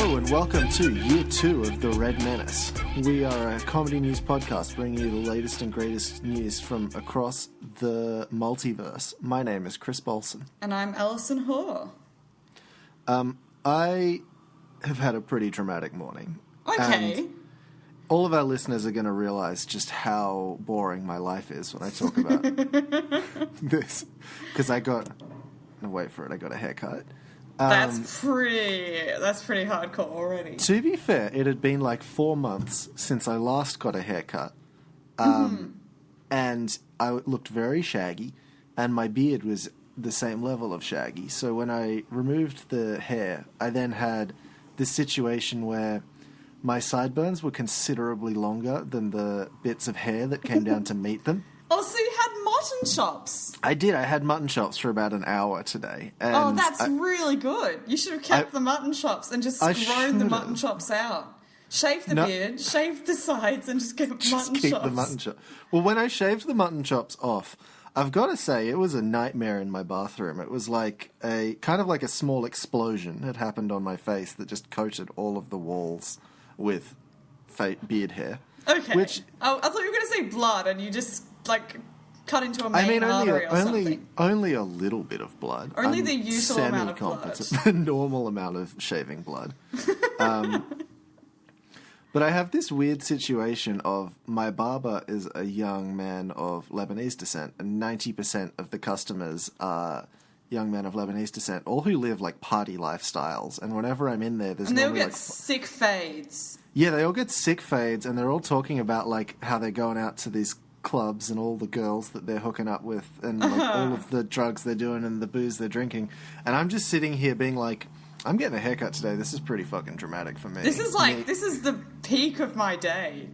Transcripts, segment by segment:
Hello and welcome to Year 2 of The Red Menace. We are a comedy news podcast bringing you the latest and greatest news from across the multiverse. My name is Chris Bolson. And I'm Alison Hoare. I have had a pretty dramatic morning. Okay. And all of our listeners are going to realise just how boring my life is when I talk about this. Because I got a haircut. That's pretty hardcore already. To be fair, it had been like 4 months since I last got a haircut. And I looked very shaggy, and my beard was the same level of shaggy. So when I removed the hair, I then had this situation where my sideburns were considerably longer than the bits of hair that came down to meet them. Oh, so you had mutton chops. I did. I had mutton chops for about an hour today. And that's really good. You should have kept the mutton chops and just grown the mutton chops out. Shave the beard, shave the sides, and just get mutton chops. Keep the mutton chops. Well, when I shaved the mutton chops off, I've got to say, it was a nightmare in my bathroom. It was like a small explosion had happened on my face that just coated all of the walls with beard hair. Okay. I thought you were going to say blood, and you just cut into a main artery or something. Only a little bit of blood. Only the usual amount of blood. The normal amount of shaving blood. But I have this weird situation of my barber is a young man of Lebanese descent, and 90% of the customers are young men of Lebanese descent, all who live party lifestyles. And whenever I'm in there, and they all get sick fades. Yeah, they all get sick fades, and they're all talking about how they're going out to these clubs and all the girls that they're hooking up with, and all of the drugs they're doing and the booze they're drinking. And I'm just sitting here being like, I'm getting a haircut today. This is pretty fucking dramatic for me. This is this is the peak of my day.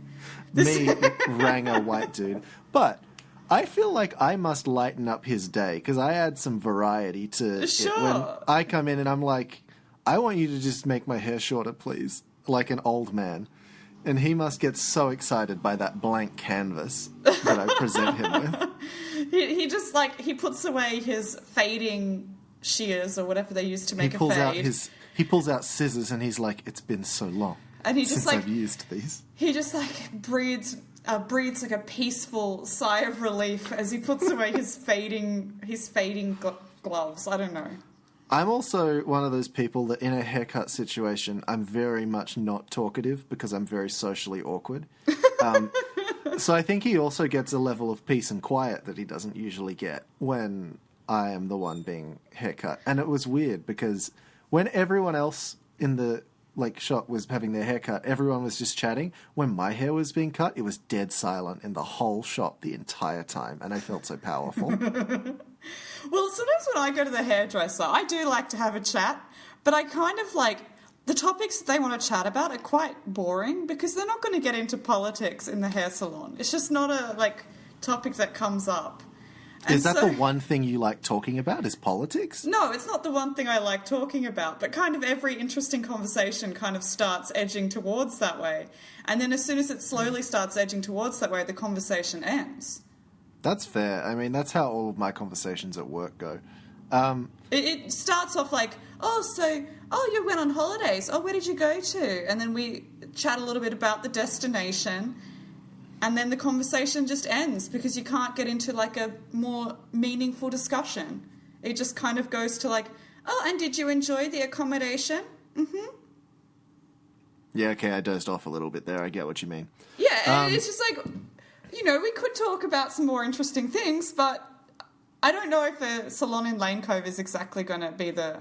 Me, Ranger white dude. But I feel like I must lighten up his day, because I add some variety to it. When I come in and I'm like, I want you to just make my hair shorter, please. Like an old man. And he must get so excited by that blank canvas that I present him with. He just he puts away his fading shears or whatever they use to make a fade. He pulls out scissors and he's like, it's been so long and he just since I've used these. He just breathes like a peaceful sigh of relief as he puts away his fading gloves. I don't know. I'm also one of those people that in a haircut situation, I'm very much not talkative because I'm very socially awkward. So I think he also gets a level of peace and quiet that he doesn't usually get when I am the one being haircut. And it was weird because when everyone else in the shop was having their haircut, everyone was just chatting. When my hair was being cut, it was dead silent in the whole shop the entire time, and I felt so powerful. Well, sometimes when I go to the hairdresser, I do like to have a chat, but I kind of the topics that they want to chat about are quite boring because they're not going to get into politics in the hair salon. It's just not a topic that comes up. Is that the one thing you like talking about, is politics? No, it's not the one thing I like talking about, but kind of every interesting conversation kind of starts edging towards that way. And then as soon as it slowly starts edging towards that way, the conversation ends. That's fair. I mean, that's how all of my conversations at work go. It starts off you went on holidays. Oh, where did you go to? And then we chat a little bit about the destination. And then the conversation just ends because you can't get into a more meaningful discussion. It just kind of goes to and did you enjoy the accommodation? Mm-hmm. Yeah, okay, I dozed off a little bit there. I get what you mean. Yeah, it's just we could talk about some more interesting things, but I don't know if a salon in Lane Cove is exactly going to be the,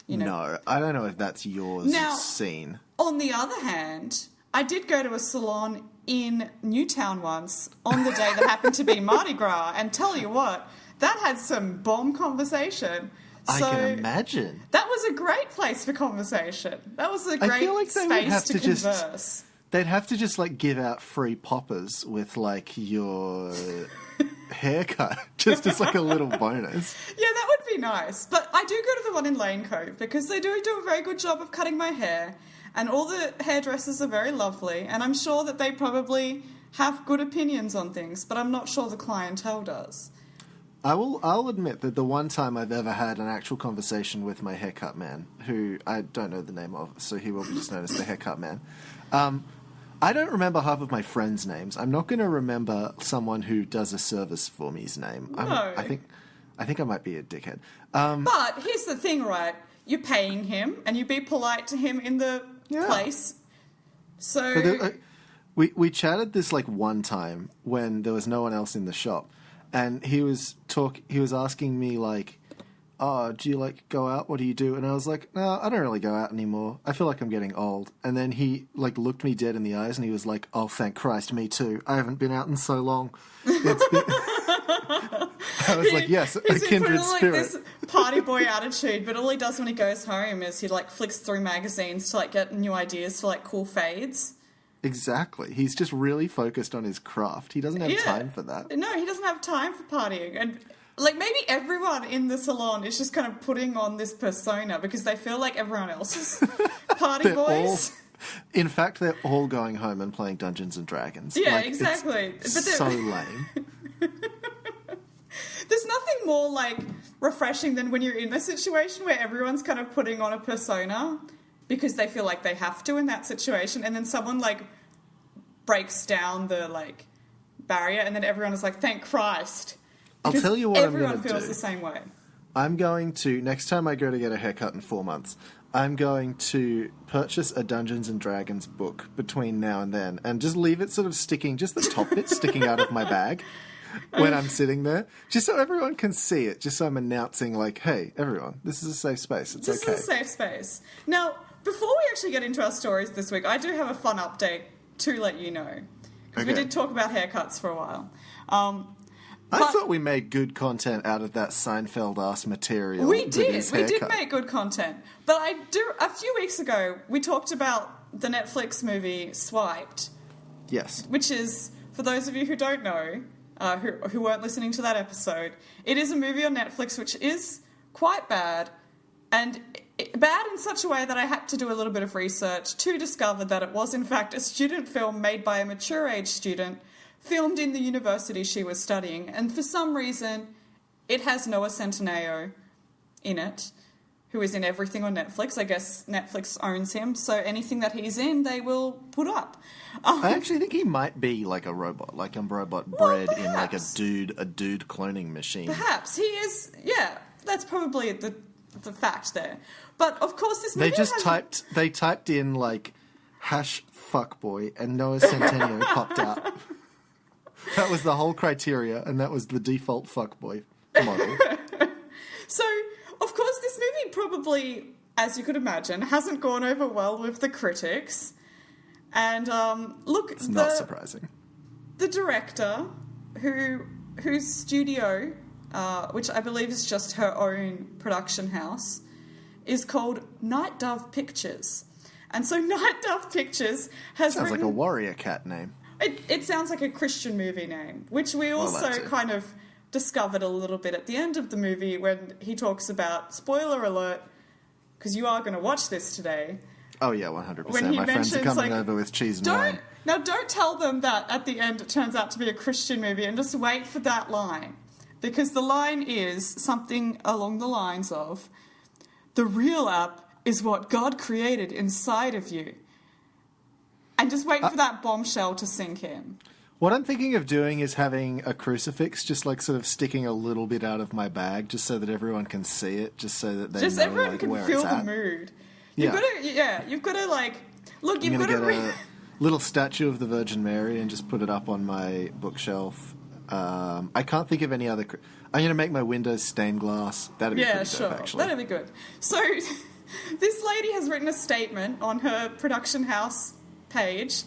No, I don't know if that's yours scene. On the other hand, I did go to a salon in Newtown once on the day that happened to be Mardi Gras, and tell you what, that had some bomb conversation. I can imagine. That was a great place for conversation. That was a great space to converse. They'd have to just give out free poppers with your haircut, just as a little bonus. Yeah, that would be nice. But I do go to the one in Lane Cove because they do a very good job of cutting my hair. And all the hairdressers are very lovely, and I'm sure that they probably have good opinions on things, but I'm not sure the clientele does. I'll admit that the one time I've ever had an actual conversation with my haircut man, who I don't know the name of, so he will be just known as the haircut man. I don't remember half of my friends' names. I'm not going to remember someone who does a service for me's name. No. I think I might be a dickhead. But here's the thing, right? You're paying him, and you be polite to him in the place. So we chatted this like one time when there was no one else in the shop, and he was asking me like, "Oh, do you like go out? What do you do?" And I was like, "No, I don't really go out anymore. I feel like I'm getting old." And then he like looked me dead in the eyes and he was like, "Oh, thank Christ, me too. I haven't been out in so long." I was like, "Yes, a kindred spirit." Like this party boy attitude, but all he does when he goes home is he like flicks through magazines to like get new ideas for like cool fades. Exactly. He's just really focused on his craft. He doesn't have time for that. No, he doesn't have time for partying. And like maybe everyone in the salon is just kind of putting on this persona because they feel like everyone else is party boys. In fact, they're all going home and playing Dungeons and Dragons. Yeah, like, exactly. It's so lame. There's nothing more like refreshing than when you're in a situation where everyone's kind of putting on a persona because they feel like they have to in that situation, and then someone like breaks down the like barrier, and then everyone is like, "Thank Christ." I'll tell you what I'm going to do. Everyone feels the same way. I'm going to, next time I go to get a haircut in 4 months, I'm going to purchase a Dungeons and Dragons book between now and then and just leave it sort of sticking, just the top bit sticking out of my bag when I'm sitting there, just so everyone can see it, just so I'm announcing like, "Hey, everyone, this is a safe space. It's okay." This is a safe space. Now, before we actually get into our stories this week, I do have a fun update to let you know. Because we did talk about haircuts for a while. I thought we made good content out of that Seinfeld-ass material. We did make good content. But a few weeks ago, we talked about the Netflix movie Swiped. Yes. Which is, for those of you who don't know, who weren't listening to that episode, it is a movie on Netflix which is quite bad. And bad in such a way that I had to do a little bit of research to discover that it was in fact a student film made by a mature age student filmed in the university she was studying, and for some reason it has Noah Centineo in it, who is in everything on Netflix. I guess Netflix owns him, so anything that he's in they will put up. I actually think he might be like a robot bred in like a dude cloning machine. Perhaps he is. Yeah, that's probably the fact there. But of course this movie they typed in like #fuckboy and Noah Centineo popped out. That was the whole criteria, and that was the default fuckboy model. So, of course, this movie probably, as you could imagine, hasn't gone over well with the critics. And look, it's not surprising. The director, whose studio, which I believe is just her own production house, is called Night Dove Pictures. And so Night Dove Pictures has Sounds like a warrior cat name. It sounds like a Christian movie name, which we also kind of discovered a little bit at the end of the movie when he talks about, spoiler alert, because you are going to watch this today. Oh yeah, 100%. My friends are coming over with cheese and wine. Now don't tell them that at the end it turns out to be a Christian movie, and just wait for that line. Because the line is something along the lines of, "The real app is what God created inside of you." And just wait for that bombshell to sink in. What I'm thinking of doing is having a crucifix just like sort of sticking a little bit out of my bag just so that everyone can see it, just so that they know everyone like, can where feel it's the at. mood. You've got to like, look, you've got to get a little statue of the Virgin Mary and just put it up on my bookshelf. I can't think of any other... I'm going to make my windows stained glass. That'd be pretty dope, actually. That'd be good. So this lady has written a statement on her production house page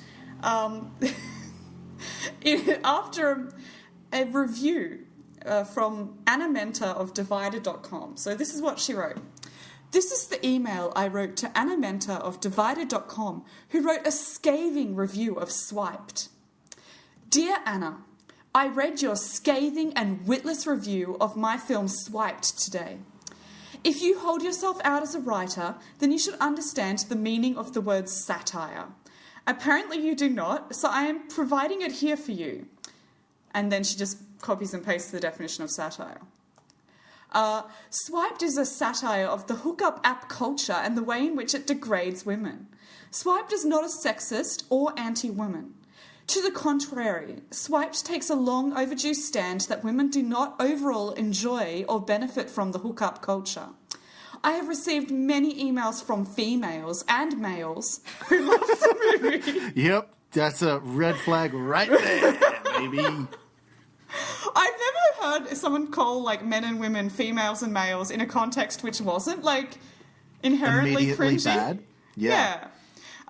after a review from Anna Menta of Divided.com. So this is what she wrote. "This is the email I wrote to Anna Menta of Divided.com, who wrote a scathing review of Swiped. Dear Anna, I read your scathing and witless review of my film Swiped today. If you hold yourself out as a writer, then you should understand the meaning of the word satire. Apparently you do not, so I am providing it here for you." And then she just copies and pastes the definition of satire. Swiped is a satire of the hookup app culture and the way in which it degrades women. Swiped is not a sexist or anti-woman. To the contrary, Swiped takes a long overdue stand that women do not overall enjoy or benefit from the hookup culture. I have received many emails from females and males who love the movie. Yep, that's a red flag right there, baby. I've never heard someone call, like, men and women females and males in a context which wasn't, like, inherently Immediately cringy. bad? Yeah.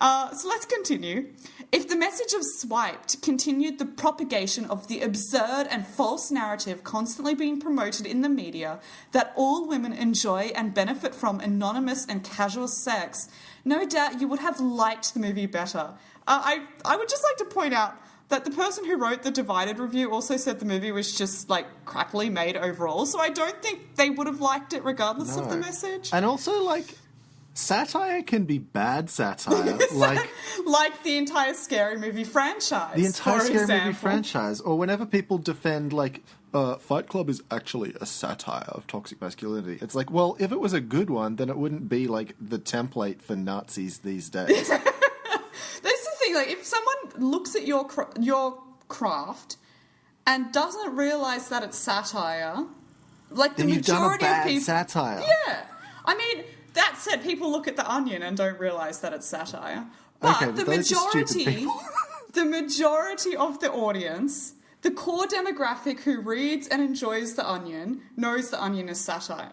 So let's continue. If the message of Swiped continued the propagation of the absurd and false narrative constantly being promoted in the media that all women enjoy and benefit from anonymous and casual sex, no doubt you would have liked the movie better. I would just like to point out that the person who wrote the Divided review also said the movie was just, like, crappily made overall, so I don't think they would have liked it regardless of the message. And also, like, satire can be bad satire. like the entire Scary Movie franchise. the entire for Scary example. Movie franchise. Or whenever people defend, like, Fight Club is actually a satire of toxic masculinity. It's like, well, if it was a good one, then it wouldn't be, like, the template for Nazis these days. That's the thing, like, if someone looks at your craft and doesn't realise that it's satire, like, then the you've done a majority bad of people... satire. Yeah. I mean, that said, people look at The Onion and don't realise that it's satire. But Okay, but those are stupid people. the majority of the audience, the core demographic who reads and enjoys The Onion, knows The Onion is satire.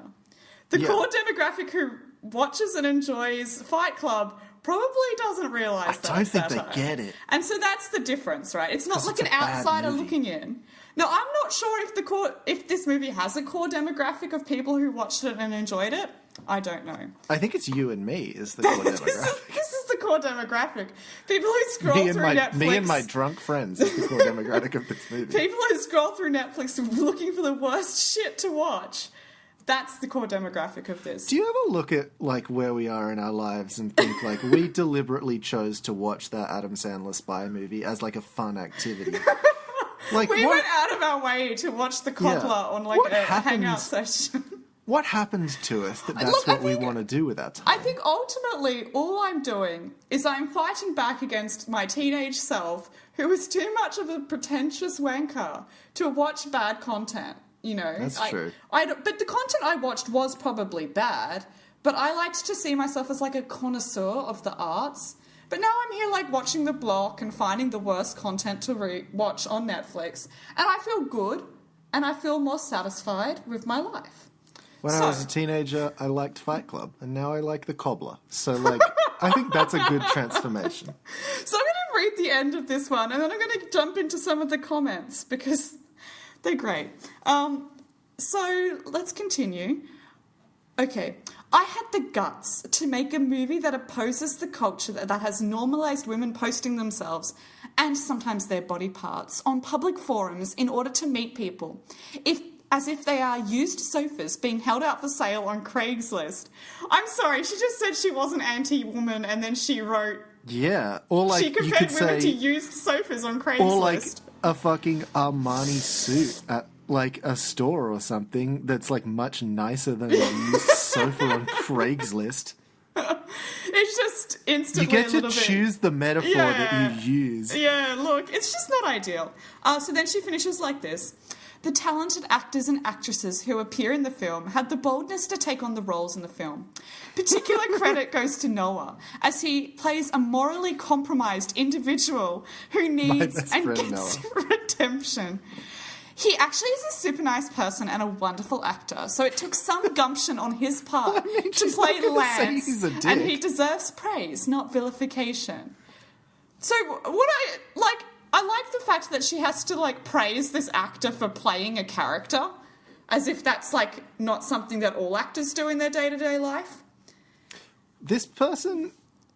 The core demographic who watches and enjoys Fight Club probably doesn't realise that I it's don't think satire. they get it. And so that's the difference, right? It's not 'Cause like it's an a bad outsider movie. looking in. Now, I'm not sure if this movie has a core demographic of people who watched it and enjoyed it. I don't know. I think it's you and me is the core demographic. This is the core demographic. People who scroll through Netflix. Me and my drunk friends is the core demographic of this movie. People who scroll through Netflix looking for the worst shit to watch. That's the core demographic of this. Do you ever look at, like, where we are in our lives and think, like, we deliberately chose to watch that Adam Sandler spy movie as, like, a fun activity? Like, We went out of our way to watch the Cobbler on, like, What a happens- hangout session. What happens to us that that's Look, I what we think- want to do with our time? I think ultimately all I'm doing is I'm fighting back against my teenage self who is too much of a pretentious wanker to watch bad content, you know. That's true. But the content I watched was probably bad, but I liked to see myself as like a connoisseur of the arts. But now I'm here like watching The Block and finding the worst content to watch on Netflix, and I feel good and I feel more satisfied with my life. When I was a teenager, I liked Fight Club, and now I like The Cobbler. So, like, I think that's a good transformation. So I'm going to read the end of this one, and then I'm going to jump into some of the comments, because they're great. So let's continue. Okay. I had the guts to make a movie that opposes the culture that has normalised women posting themselves, and sometimes their body parts, on public forums in order to meet people. As if they are used sofas being held out for sale on Craigslist. I'm sorry, she just said she wasn't anti-woman and then she wrote... Yeah, or like she you compared could women say, to used sofas on Craigslist. or like a fucking Armani suit at like a store or something that's like much nicer than a used sofa on Craigslist. It's just instantly You get a to little bit... choose the metaphor that you use. Yeah, look, it's just not ideal. So then she finishes like this. The talented actors and actresses who appear in the film had the boldness to take on the roles in the film. Particular credit goes to Noah, as he plays a morally compromised individual who needs best and friend gets redemption. He actually is a super nice person and a wonderful actor, so it took some gumption on his part to she's play not gonna say Lance, he's a dick. and he deserves praise, not vilification. So I like the fact that she has to, like, praise this actor for playing a character, as if that's, like, not something that all actors do in their day-to-day life. This person...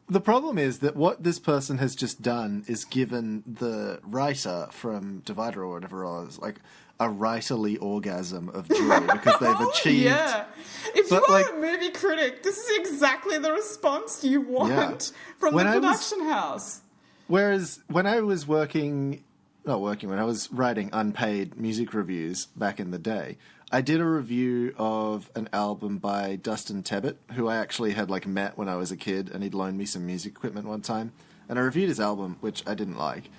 The problem is that what this person has just done is given the writer from Divider or whatever it was, like, a writerly orgasm of joy because they've achieved... Yeah. If you But, are like- a movie critic, this is exactly the response you want from When the I was- production house. Whereas when I was working not working, when I was writing unpaid music reviews back in the day, I did a review of an album by Dustin Tebbit, who I actually had met when I was a kid, and he'd loaned me some music equipment one time. And I reviewed his album, which I didn't like.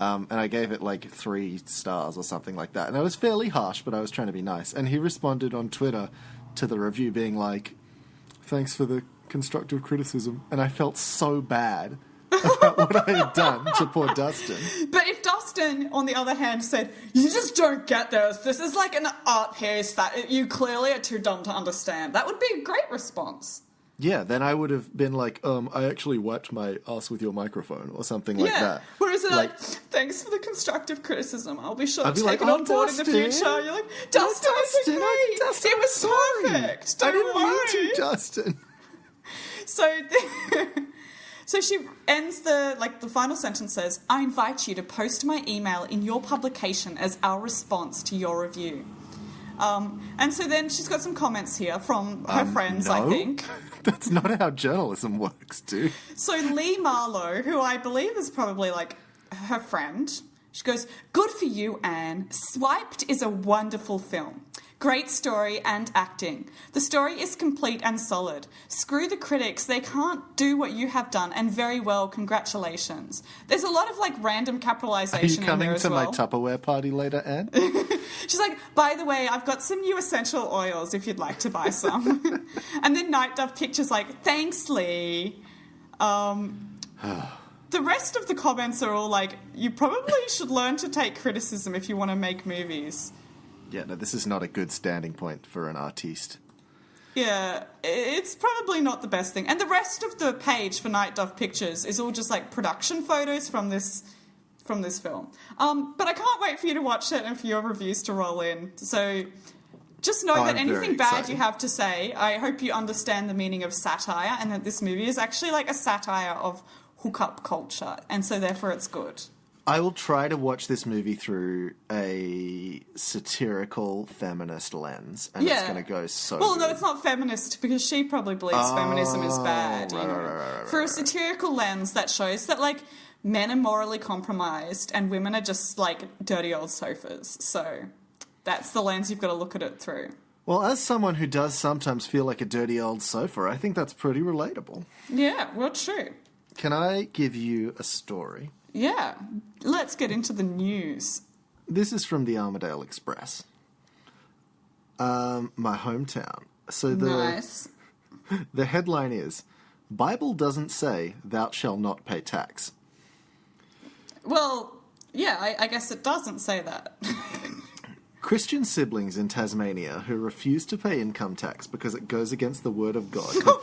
And I gave it 3 stars or something like that. And I was fairly harsh, but I was trying to be nice. And he responded on Twitter to the review being like, "Thanks for the constructive criticism." And I felt so bad about what I had done to poor Dustin. But if Dustin, on the other hand, said, "You just don't get this. This is like an art piece that you clearly are too dumb to understand," that would be a great response. Yeah, then I would have been like, "I actually wiped my ass with your microphone," or something like that. Whereas they're "Thanks for the constructive criticism. I'll be sure to take it "Oh, on board Dustin. in the future." You're like, "Dustin, it's great. Dustin, It was sorry. perfect. Don't I didn't worry." mean to, Dustin. So she ends the final sentence says, "I invite you to post my email in your publication as our response to your review." And so then she's got some comments here from her friends, no. I think. That's not how journalism works, dude. So Lee Marlowe, who I believe is probably her friend, she goes, "Good for you, Anne. Swiped is a wonderful film. Great story and acting. The story is complete and solid. Screw the critics. They can't do what you have done, and very well, congratulations." There's a lot of random Are capitalization you coming in there as to well. my Tupperware party later, Anne? She's like, "By the way, I've got some new essential oils if you'd like to buy some." And then Night Dove Pictures "Thanks, Lee." The rest of the comments are all "You probably should learn to take criticism if you want to make movies." Yeah, no, this is not a good standing point for an artiste. Yeah, it's probably not the best thing. And the rest of the page for Night Dove Pictures is all just production photos from this film. But I can't wait for you to watch it and for your reviews to roll in. So just know that anything bad you have to say, I hope you understand the meaning of satire, and that this movie is actually a satire of hookup culture, and so therefore it's good. I will try to watch this movie through a satirical feminist lens, and it's going to go so Well, good. no, it's not feminist, because she probably believes feminism is bad. Right, For a satirical lens that shows that, men are morally compromised and women are just, dirty old sofas. So that's the lens you've got to look at it through. Well, as someone who does sometimes feel like a dirty old sofa, I think that's pretty relatable. Yeah, well, true. Can I give you a story? Yeah, let's get into the news. This is from the Armadale Express. My hometown. So Nice. the headline is, "Bible doesn't say thou shalt not pay tax." Well, yeah, I guess it doesn't say that. Christian siblings in Tasmania who refuse to pay income tax because it goes against the word of God have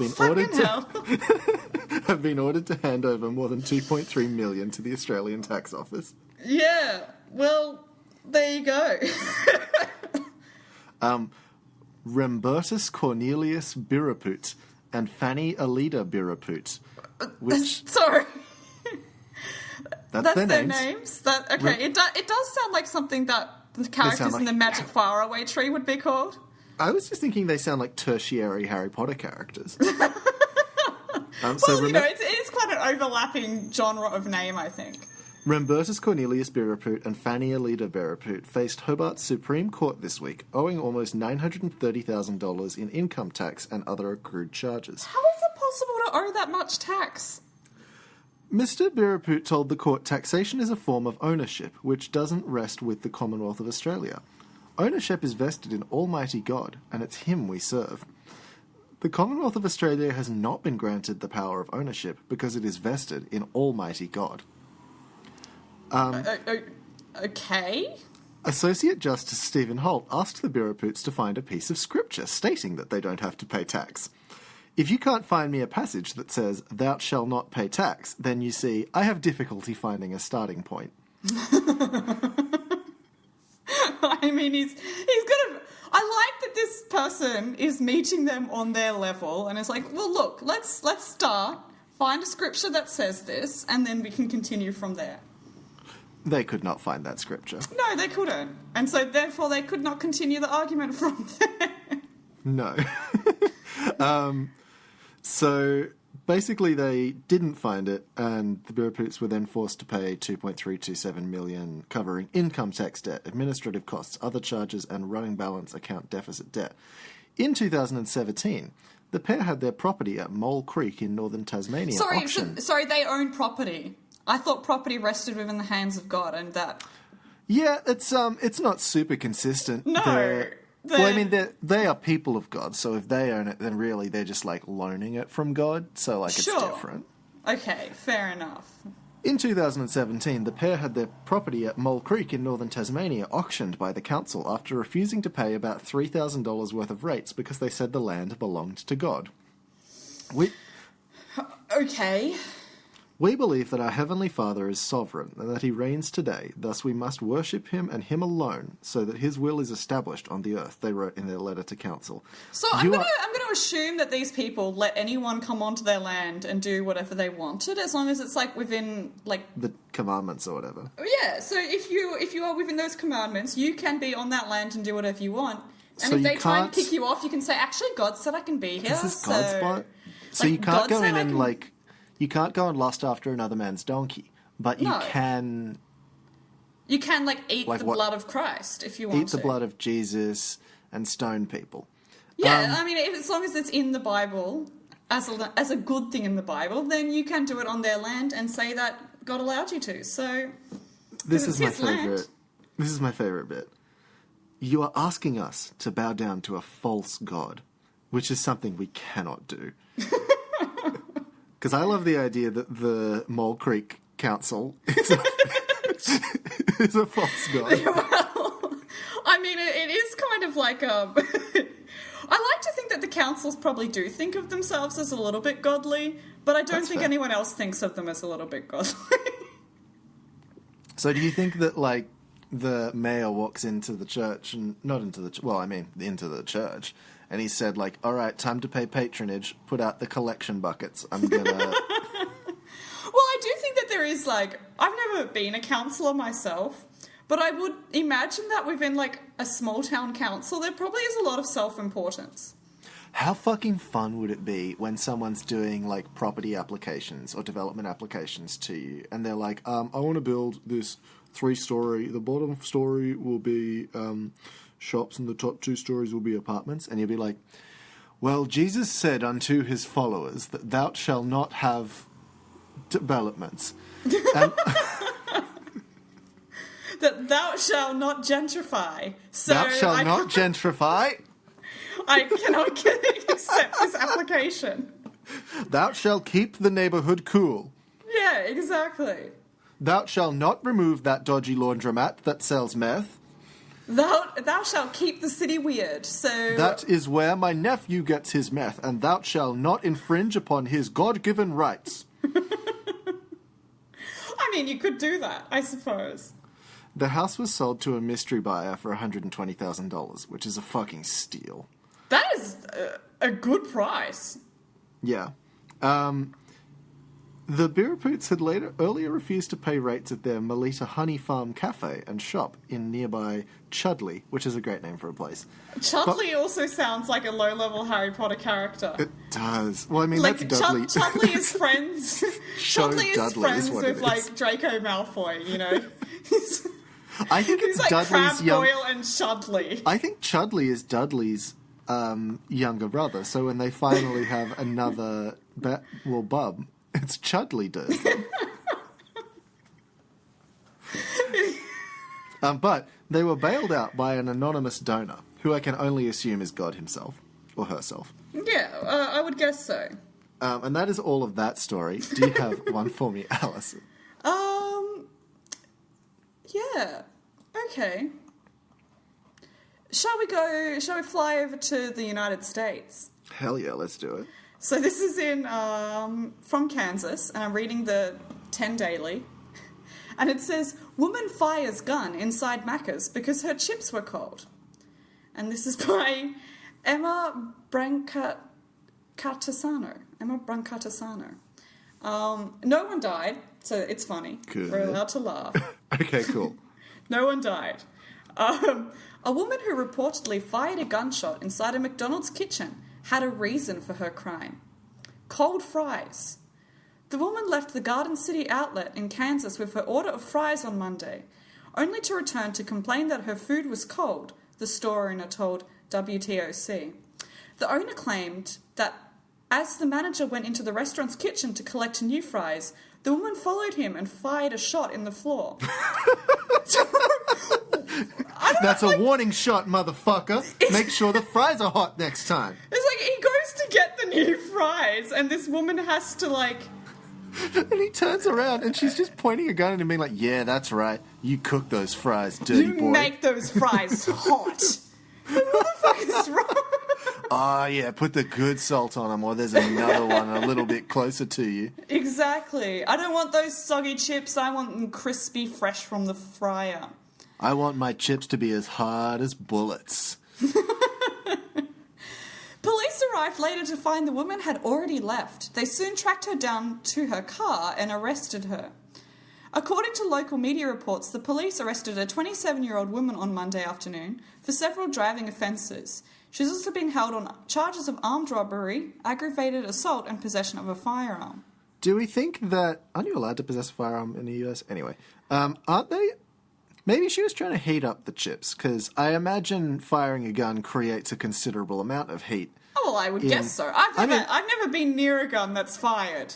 been ordered to hand over more than 2.3 million to the Australian Tax Office. Yeah, well, there you go. Rembertus Cornelius Biraput and Fanny Alida Biraput, which Sorry. that's their names. names. It does sound like something that the characters in the Magic Faraway Tree would be called. I was just thinking they sound like tertiary Harry Potter characters. It's quite an overlapping genre of name, I think. Rembertus Cornelius Biraput and Fanny Alida Biraput faced Hobart's Supreme Court this week, owing almost $930,000 in income tax and other accrued charges. How is it possible to owe that much tax? Mr. Biraput told the court taxation is a form of ownership which doesn't rest with the Commonwealth of Australia. Ownership is vested in Almighty God, and it's Him we serve. The Commonwealth of Australia has not been granted the power of ownership because it is vested in Almighty God. Okay. Associate Justice Stephen Holt asked the Biraputs to find a piece of scripture stating that they don't have to pay tax. If you can't find me a passage that says, "Thou shalt not pay tax," then you see, I have difficulty finding a starting point. I mean, he's got a... I like that this person is meeting them on their level, and it's like, well, look, let's start, find a scripture that says this, and then we can continue from there. They could not find that scripture. No, they couldn't. And so, therefore, they could not continue the argument from there. No. So Basically, they didn't find it, and the Birapoots were then forced to pay $2.327 million, covering income tax debt, administrative costs, other charges, and running balance account deficit debt. In 2017, the pair had their property at Mole Creek in northern Tasmania auctioned. Sorry, they own property. I thought property rested within the hands of God, and that... Yeah, it's not super consistent. No. Well, I mean, they are people of God, so if they own it, then really they're just, like, loaning it from God, so, like, it's different. Okay, fair enough. In 2017, the pair had their property at Mole Creek in northern Tasmania auctioned by the council after refusing to pay about $3,000 worth of rates because they said the land belonged to God. Okay. We believe that our Heavenly Father is sovereign and that he reigns today, thus we must worship him and him alone, so that his will is established on the earth, they wrote in their letter to council. So I'm going to assume that these people let anyone come onto their land and do whatever they wanted, as long as it's, like, within, like... the commandments or whatever. Yeah, so if you are within those commandments, you can be on that land and do whatever you want. And so if they try and kick you off, you can say, actually, God said I can be here. This is God's spot. So you can't go in and, like... You can't go and lust after another man's donkey, but you can... You can, like, eat the blood of Christ if you want to. Eat the blood of Jesus and stone people. Yeah, I mean, as long as it's in the Bible, as a good thing in the Bible, then you can do it on their land and say that God allowed you to. So, this is my favorite. This is my favorite bit. You are asking us to bow down to a false god, which is something we cannot do. Because I love the idea that the Mole Creek Council is a false god. Well, I mean, it is kind of like I like to think that the councils probably do think of themselves as a little bit godly, but I don't think anyone else thinks of them as a little bit godly. So do you think that, like, the mayor walks into the church, and not into the... Well, I mean, into the church... And he said, like, all right, time to pay patronage. Put out the collection buckets. I'm going to... Well, I do think that there is, like... I've never been a councillor myself, but I would imagine that within, like, a small-town council, there probably is a lot of self-importance. How fucking fun would it be when someone's doing, like, property applications or development applications to you, and they're like, I want to build this 3-story... The bottom story will be... shops, and the top 2 stories will be apartments, and you'll be like, well, Jesus said unto his followers that thou shalt not have developments. And that thou shalt not gentrify. So thou shalt not gentrify? I cannot accept this application. Thou shalt keep the neighbourhood cool. Yeah, exactly. Thou shalt not remove that dodgy laundromat that sells meth. Thou shalt keep the city weird, so... That is where my nephew gets his meth, and thou shalt not infringe upon his God-given rights. I mean, you could do that, I suppose. The house was sold to a mystery buyer for $120,000, which is a fucking steal. That is a good price. Yeah. The Birapoots had earlier refused to pay rates at their Melita Honey Farm cafe and shop in nearby Chudley, which is a great name for a place. Chudley also sounds like a low-level Harry Potter character. It does. Well, I mean, like, that's Dudley. Chudley is friends. Chudley is friends with, like, Draco Malfoy, you know? I think it's like Dudley's Crabbe Goyle and Chudley. I think Chudley is Dudley's younger brother, so when they finally have another bub... It's Chudley does. But they were bailed out by an anonymous donor, who I can only assume is God himself, or herself. Yeah, I would guess so. And that is all of that story. Do you have one for me, Alison? Yeah. Okay. Shall we fly over to the United States? Hell yeah, let's do it. So this is from Kansas, and I'm reading the 10 Daily. And it says, woman fires gun inside Macca's because her chips were cold. And this is by Emma Brancatasano. No one died, so it's funny. Good. We're allowed to laugh. Okay, cool. No one died. A woman who reportedly fired a gunshot inside a McDonald's kitchen had a reason for her crime. cold fries. The woman left the Garden City outlet in Kansas with her order of fries on Monday, only to return to complain that her food was cold, the store owner told WTOC. The owner claimed that as the manager went into the restaurant's kitchen to collect new fries, the woman followed him and fired a shot in the floor. That's a warning shot, motherfucker. Make sure the fries are hot next time. It's like he goes to get the new fries, and this woman has to, like... And he turns around, and she's just pointing a gun at him, being like, yeah, that's right. You cook those fries, dirty boy. You make those fries hot. What the fuck is wrong? Oh, yeah, put the good salt on them, or there's another one a little bit closer to you. Exactly. I don't want those soggy chips. I want them crispy, fresh from the fryer. I want my chips to be as hard as bullets. Police arrived later to find the woman had already left. They soon tracked her down to her car and arrested her. According to local media reports, the police arrested a 27-year-old woman on Monday afternoon for several driving offences. She's also been held on charges of armed robbery, aggravated assault, and possession of a firearm. Do we think that... Aren't you allowed to possess a firearm in the US? Anyway, aren't they... Maybe she was trying to heat up the chips, because I imagine firing a gun creates a considerable amount of heat. Oh, well, I would guess so. I've never been near a gun that's fired.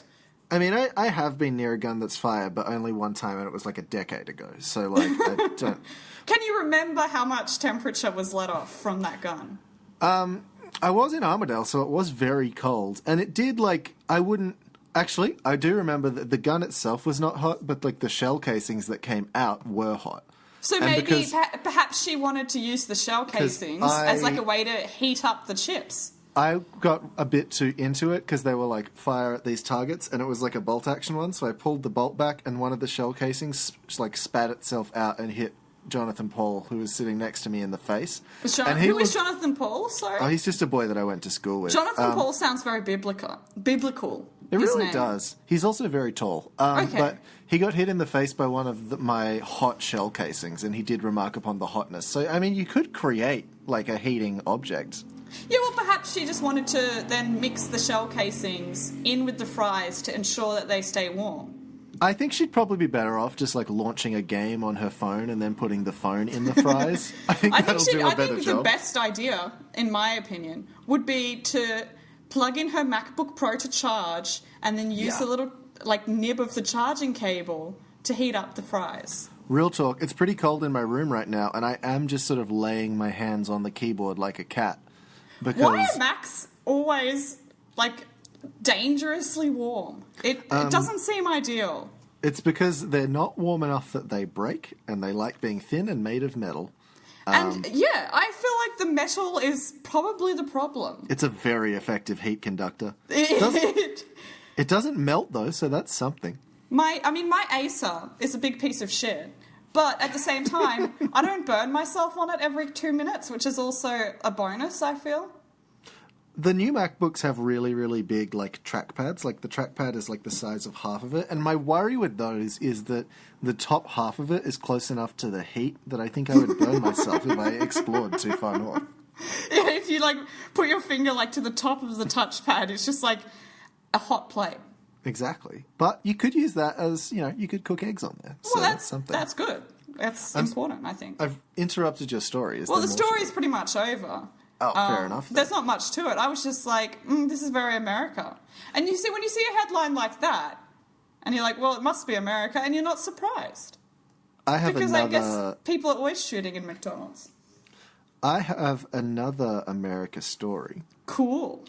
I mean, I have been near a gun that's fired, but only one time, and it was like a decade ago. So, like, I don't... Can you remember how much temperature was let off from that gun? I was in Armidale, so it was very cold. And it did, like, I wouldn't... Actually, I do remember that the gun itself was not hot, but, like, the shell casings that came out were hot. So and maybe perhaps she wanted to use the shell casings as, like, a way to heat up the chips. I got a bit too into it because they were like, fire at these targets, and it was like a bolt action one, so I pulled the bolt back and one of the shell casings like spat itself out and hit Jonathan Paul, who was sitting next to me, in the face. Who is Jonathan Paul? Sorry? Oh, he's just a boy that I went to school with. Jonathan Paul sounds very biblical. It really does. He's also very tall. Okay. But he got hit in the face by one of my hot shell casings, and he did remark upon the hotness. So, I mean, you could create like a heating object. Yeah, well, perhaps she just wanted to then mix the shell casings in with the fries to ensure that they stay warm. I think she'd probably be better off just like launching a game on her phone and then putting the phone in the fries. I think the best idea, in my opinion, would be to plug in her MacBook Pro to charge and then use the little like nib of the charging cable to heat up the fries. Real talk, it's pretty cold in my room right now, and I am just sort of laying my hands on the keyboard like a cat. Because... Why are Macs always, like, dangerously warm? It doesn't seem ideal. It's because they're not warm enough that they break, and they like being thin and made of metal. And, yeah, I feel like the metal is probably the problem. It's a very effective heat conductor. It doesn't melt, though, so that's something. My Acer is a big piece of shit. But at the same time, I don't burn myself on it every 2 minutes, which is also a bonus, I feel. The new MacBooks have really, really big, like, trackpads. Like, the trackpad is, like, the size of half of it. And my worry with those is that the top half of it is close enough to the heat that I think I would burn myself if I explored too far north. Yeah, if you, like, put your finger, like, to the top of the touchpad, it's just, like, a hot plate. Exactly. But you could use that as, you could cook eggs on there. So well, that's something. That's good. That's important, I think. I've interrupted your story. The story is pretty much over. Oh, fair enough. There's not much to it. I was just like, this is very America. And you see, when you see a headline like that, and you're like, well, it must be America, and you're not surprised. I guess people are always shooting in McDonald's. I have another America story. Cool.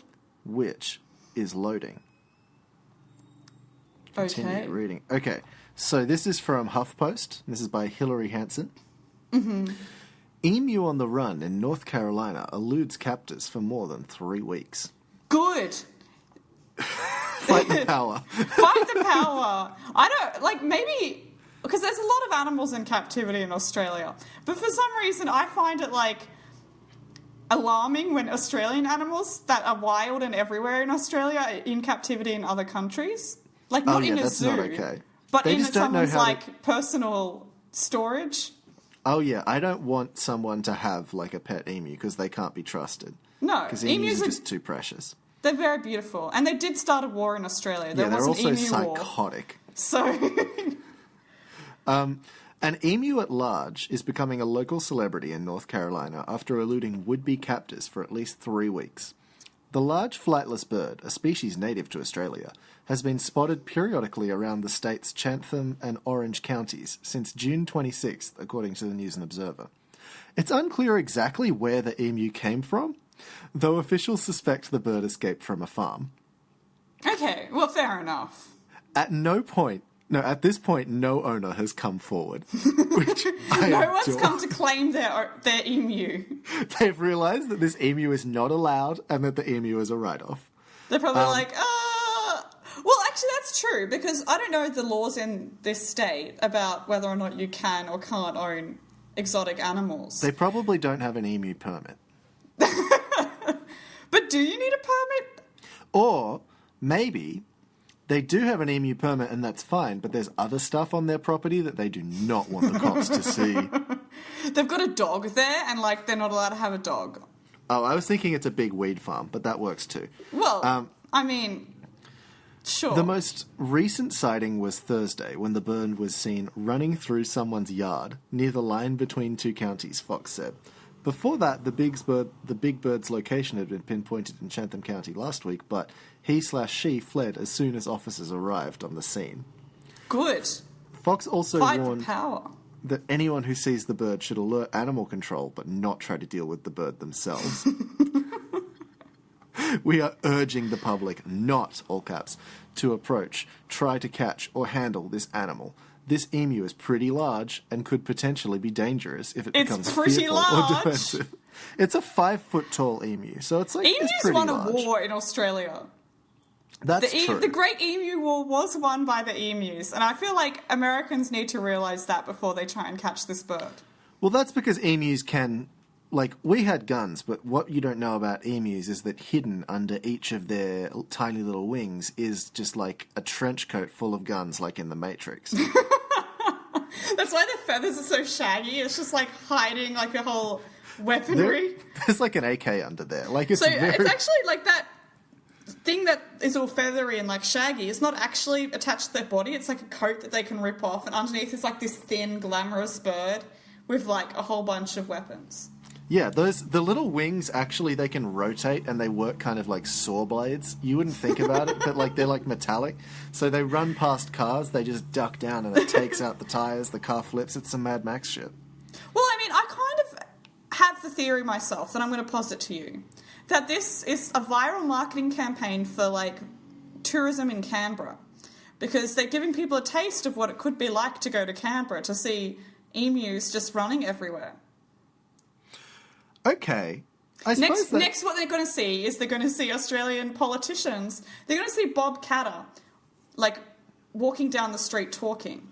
Which is loading. Continue reading. Okay, so this is from HuffPost. This is by Hillary Hansen. Mm-hmm. Emu on the run in North Carolina eludes captors for more than 3 weeks. Good. Fight the power. Fight the power. I don't, like, maybe, because there's a lot of animals in captivity in Australia, but for some reason I find it, like, alarming when Australian animals that are wild and everywhere in Australia are in captivity in other countries. Like, not in a zoo, not okay. but in someone's, like, personal storage. Oh, yeah, I don't want someone to have, like, a pet emu, because they can't be trusted. No. Because emus are just too precious. They're very beautiful. And they did start a war in Australia. There they're was an also emu war. psychotic. So... An emu at large is becoming a local celebrity in North Carolina after eluding would-be captors for at least 3 weeks. The large flightless bird, a species native to Australia, has been spotted periodically around the state's Chatham and Orange counties since June 26th, according to the News and Observer. It's unclear exactly where the emu came from, though officials suspect the bird escaped from a farm. Okay, well, fair enough. At this point, no owner has come forward. Which No one's come to claim their emu. They've realised that this emu is not allowed and that the emu is a write-off. They're probably Well, actually, that's true, because I don't know the laws in this state about whether or not you can or can't own exotic animals. They probably don't have an emu permit. But do you need a permit? Or maybe they do have an emu permit and that's fine, but there's other stuff on their property that they do not want the cops to see. They've got a dog there and, they're not allowed to have a dog. Oh, I was thinking it's a big weed farm, but that works too. Well, sure. The most recent sighting was Thursday when the bird was seen running through someone's yard near the line between two counties, Fox said. Before that, the big bird's location had been pinpointed in Chatham County last week, but he/she fled as soon as officers arrived on the scene. Good. Fox also Fight warned for power. that anyone who sees the bird should alert animal control, but not try to deal with the bird themselves. We are urging the public not, all caps, to approach, try to catch, or handle this animal. This emu is pretty large and could potentially be dangerous if it becomes fearful or defensive. It's a 5-foot-tall emu, so it's Emus it's pretty won large. a war in Australia. That's true. The Great Emu War was won by the emus, and I feel like Americans need to realise that before they try and catch this bird. Well, that's because emus can... we had guns, but what you don't know about emus is that hidden under each of their tiny little wings is just a trench coat full of guns, like in The Matrix. That's why the feathers are so shaggy. It's just hiding a whole weaponry. There's an AK under there. It's actually that thing that is all feathery and shaggy. It's not actually attached to their body. It's a coat that they can rip off, and underneath is this thin, glamorous bird with a whole bunch of weapons. Yeah, the little wings, actually, they can rotate and they work kind of like saw blades. You wouldn't think about it, but they're metallic. So they run past cars, they just duck down and it takes out the tires, the car flips. It's some Mad Max shit. Well, I kind of have the theory myself that I'm going to posit to you. That this is a viral marketing campaign for, tourism in Canberra. Because they're giving people a taste of what it could be like to go to Canberra to see emus just running everywhere. Okay. I suppose next what they're going to see is they're going to see Australian politicians. They're going to see Bob Katter, walking down the street talking.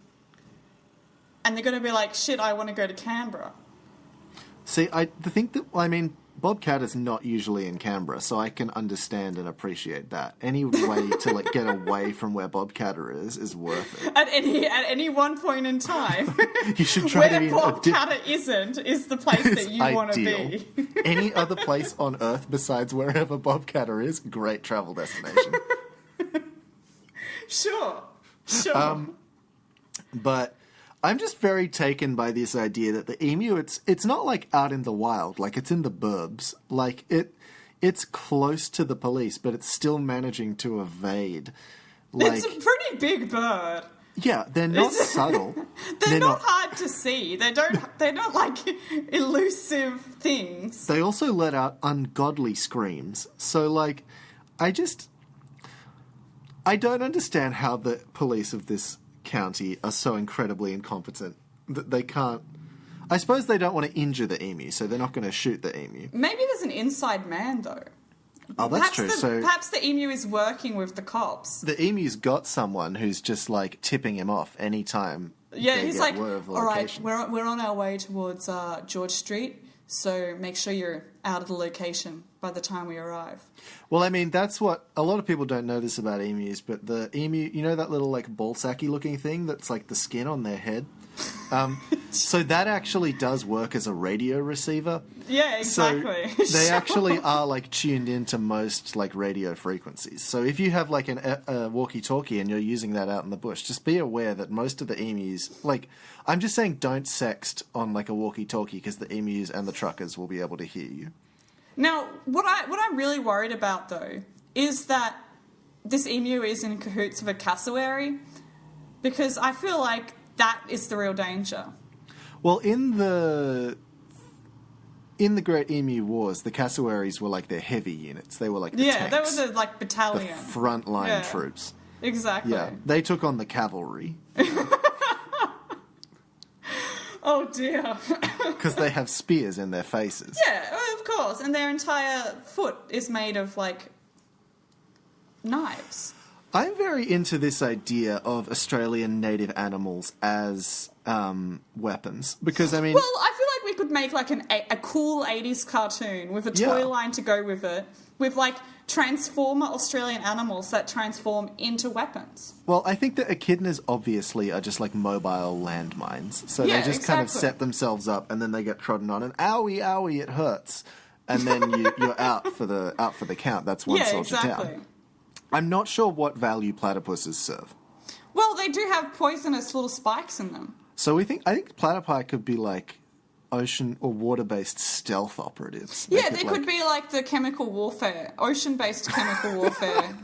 And they're going to be like, shit, I want to go to Canberra. See, Bob Katter's not usually in Canberra, so I can understand and appreciate that. Any way to get away from where Bob Katter is worth it. At any one point in time, you should try where to be Bob Katter isn't is the place that you want to be. Any other place on Earth besides wherever Bob Katter is, great travel destination. Sure. But I'm just very taken by this idea that the emu, it's not out in the wild, it's in the burbs. It's close to the police, but it's still managing to evade. It's a pretty big bird. Yeah, they're not subtle. They're not hard to see. They're not elusive things. They also let out ungodly screams. So I don't understand how the police of this county are so incredibly incompetent that they can't... I suppose they don't want to injure the emu, so they're not going to shoot the emu. Maybe there's an inside man, though. Oh, that's true. Perhaps the emu is working with the cops. The emu's got someone who's just, tipping him off anytime he's get word of the all right, location. we're on our way towards George Street, so make sure you're out of the location by the time we arrive. Well, that's what... A lot of people don't know this about emus, but the emu... You know that little, ball-sacky looking thing that's the skin on their head? So that actually does work as a radio receiver. Yeah, exactly. So they actually are like tuned into most like radio frequencies. So if you have like a walkie-talkie and you're using that out in the bush, just be aware that most of the emus, like I'm just saying, don't sext on like a walkie-talkie because the emus and the truckers will be able to hear you. Now, what I'm really worried about though is that this emu is in cahoots with a cassowary, because I feel like that is the real danger. Well, in the Great Emu Wars, the cassowaries were like their heavy units. They were like the tanks, they were the like battalion, the frontline troops. Exactly. Yeah, they took on the cavalry. Oh dear. Because they have spears in their faces. Yeah, of course, and their entire foot is made of like knives. I'm very into this idea of Australian native animals as weapons. Because, I mean... Well, I feel like we could make like a cool 80s cartoon with a toy line to go with it, with like Transformer Australian animals that transform into weapons. Well, I think that echidnas obviously are just like mobile landmines. So they just kind of set themselves up and then they get trodden on and owie, owie, it hurts. And then you're out for the count. That's one soldier down. I'm not sure what value platypuses serve. Well, they do have poisonous little spikes in them. So I think platypi could be like ocean or water-based stealth operatives. They could be like the chemical warfare, ocean-based chemical warfare.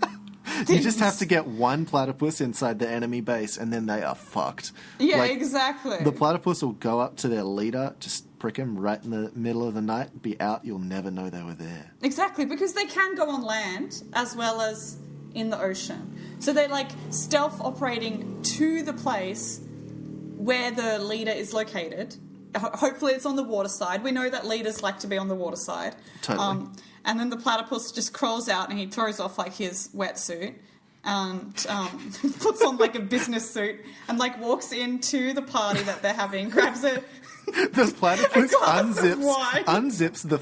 You just have to get one platypus inside the enemy base and then they are fucked. Yeah, like, exactly. The platypus will go up to their leader, just prick him right in the middle of the night, be out, you'll never know they were there. Exactly, because they can go on land as well as in the ocean. So they're like stealth operating to the place where the leader is located. Hopefully it's on the water side. We know that leaders like to be on the water side. Totally. And then the platypus just crawls out and he throws off like his wetsuit and puts on like a business suit and like walks into the party that they're having, grabs it. The platypus unzips the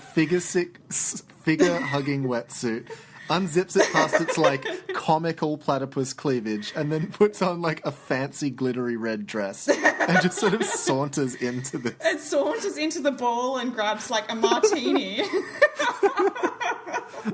figure-hugging wetsuit, unzips it past its like comical platypus cleavage, and then puts on like a fancy glittery red dress and just sort of saunters into this. It saunters into the ball and grabs like a martini.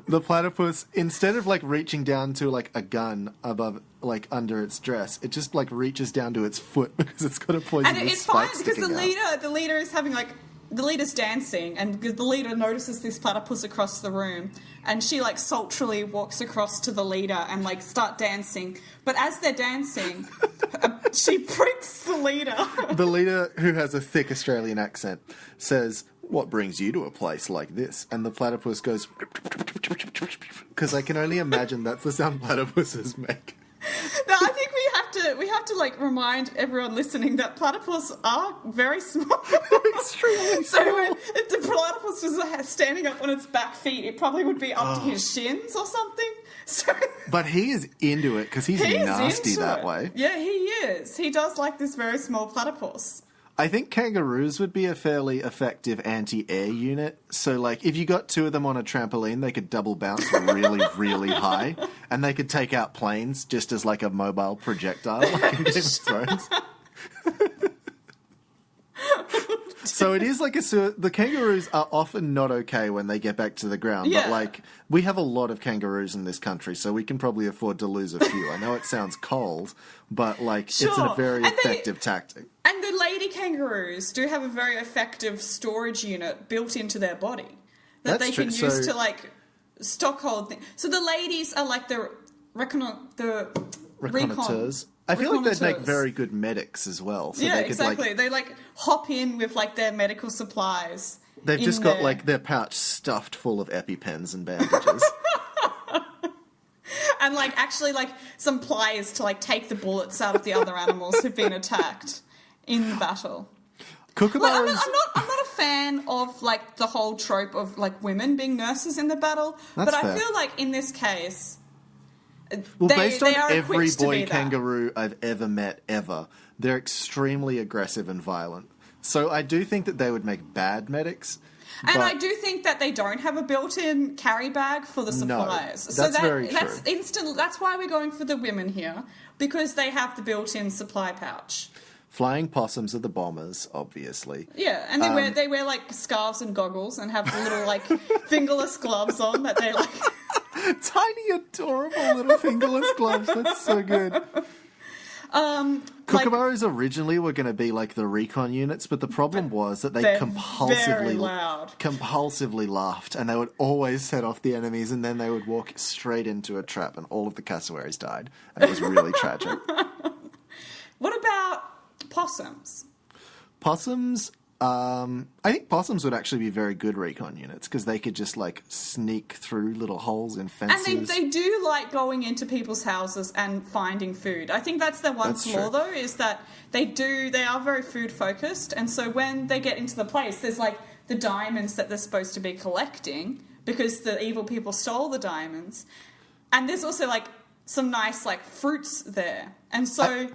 The platypus, instead of like reaching down to like a gun above, like under its dress, it just like reaches down to its foot because it's got a poisonous and it's fine spike because sticking the leader is having like. The leader's dancing, and the leader notices this platypus across the room, and she like sultrily walks across to the leader and like start dancing. But as they're dancing, she pricks the leader. The leader, who has a thick Australian accent, says, "What brings you to a place like this?" And the platypus goes, because I can only imagine that's the sound platypuses make. No, I think we have to like remind everyone listening that platypus are very small. Extremely so small. If the platypus was standing up on its back feet, it probably would be up to his shins or something. So, but he is into it because he's nasty that way. Yeah, he is. He does like this very small platypus. I think kangaroos would be a fairly effective anti-air unit. So, like, if you got two of them on a trampoline, they could double bounce really, really high. And they could take out planes just as, like, a mobile projectile, like in Game of Thrones. So it is like the kangaroos are often not okay when they get back to the ground. Yeah. But, like, we have a lot of kangaroos in this country, so we can probably afford to lose a few. I know it sounds cold, but, like, it's a very effective tactic. And the lady kangaroos do have a very effective storage unit built into their body that they can use to, like, stockhold things. So the ladies are like the reconnaisseurs. I feel like they'd make very good medics as well. So yeah, they could, exactly. Like, they like hop in with like their medical supplies. They've just got like their pouch stuffed full of EpiPens and bandages. And like actually like some pliers to like take the bullets out of the other animals who've been attacked in the battle. Kookaburras... Like, I'm not a fan of like the whole trope of like women being nurses in the battle. That's but fair. I feel like in this case... Well, based on every boy kangaroo I've ever met ever, they're extremely aggressive and violent. So I do think that they would make bad medics. And I do think that they don't have a built-in carry bag for the supplies. No, that's very true. That's why we're going for the women here, because they have the built-in supply pouch. Flying possums are the bombers, obviously. Yeah, and they wear like scarves and goggles and have little like fingerless gloves on that they like. Tiny, adorable little fingerless gloves. That's so good. Kookaburras originally were going to be like the recon units, but the problem was that they compulsively laughed, and they would always set off the enemies, and then they would walk straight into a trap, and all of the cassowaries died. And it was really tragic. What about possums? Possums, I think possums would actually be very good recon units because they could just like sneak through little holes in fences. And they do like going into people's houses and finding food. I think that's their one flaw though, is that they are very food focused, and so when they get into the place, there's like the diamonds that they're supposed to be collecting because the evil people stole the diamonds. And there's also like some nice like fruits there. And so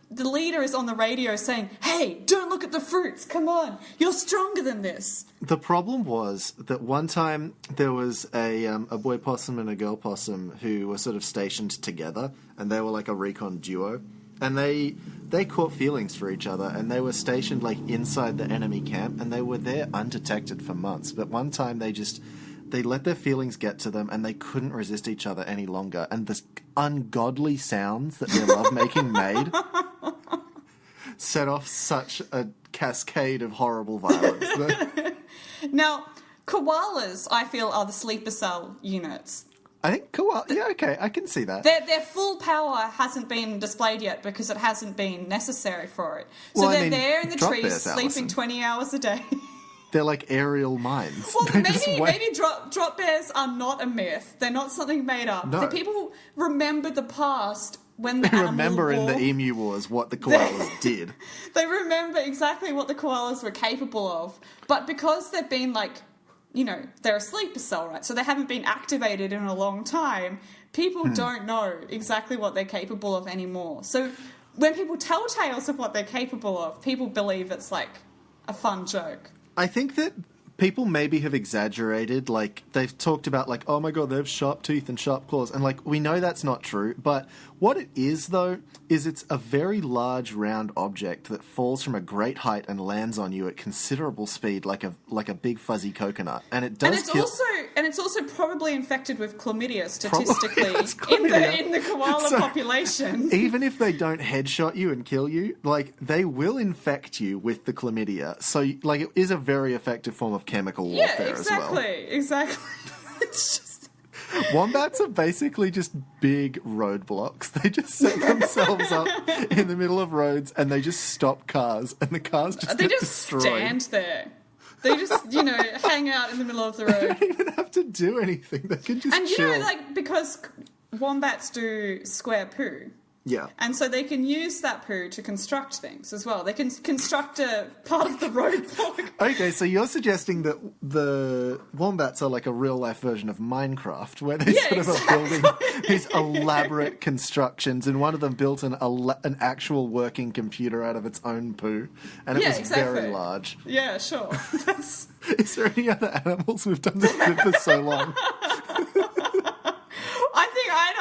the leader is on the radio saying, "Hey, don't look at the fruits. Come on. You're stronger than this." The problem was that one time there was a boy possum and a girl possum who were sort of stationed together, and they were like a recon duo. And they caught feelings for each other, and they were stationed like inside the enemy camp, and they were there undetected for months. But one time they let their feelings get to them, and they couldn't resist each other any longer. And the ungodly sounds that their lovemaking made set off such a cascade of horrible violence. Now, koalas, I feel, are the sleeper cell units. I think koala. Yeah, okay, I can see that. Their full power hasn't been displayed yet because it hasn't been necessary for it. So they're there in the trees, sleeping 20 hours a day. They're like aerial mines. Well, maybe drop bears are not a myth. They're not something made up. No. The people remember the past when the They remember in the Emu Wars what the koalas did. They remember exactly what the koalas were capable of. But because they've been like, they're a sleeper cell, right? So they haven't been activated in a long time. People don't know exactly what they're capable of anymore. So when people tell tales of what they're capable of, people believe it's like a fun joke. I think that people maybe have exaggerated. Like, they've talked about, like, oh my god, they have sharp teeth and sharp claws. And, like, we know that's not true. But what it is, though, is it's a very large, round object that falls from a great height and lands on you at considerable speed, like a big fuzzy coconut. And it does it's also probably infected with chlamydia statistically in the koala population. Even if they don't headshot you and kill you, like, they will infect you with the chlamydia. So, like, it is a very effective form of chemical warfare as well. Exactly. It's just... Wombats are basically just big roadblocks. They just set themselves up in the middle of roads and they just stop cars, and the cars just get destroyed. They just stand there. They just, hang out in the middle of the road. They don't even have to do anything. They can just chill. And because wombats do square poo. Yeah. And so they can use that poo to construct things as well. They can construct a part of the roadblock. Okay, so you're suggesting that the wombats are like a real-life version of Minecraft, where they are building these elaborate constructions, and one of them built an actual working computer out of its own poo, and it was very large. Yeah, sure. Is there any other animals we've done this with for so long?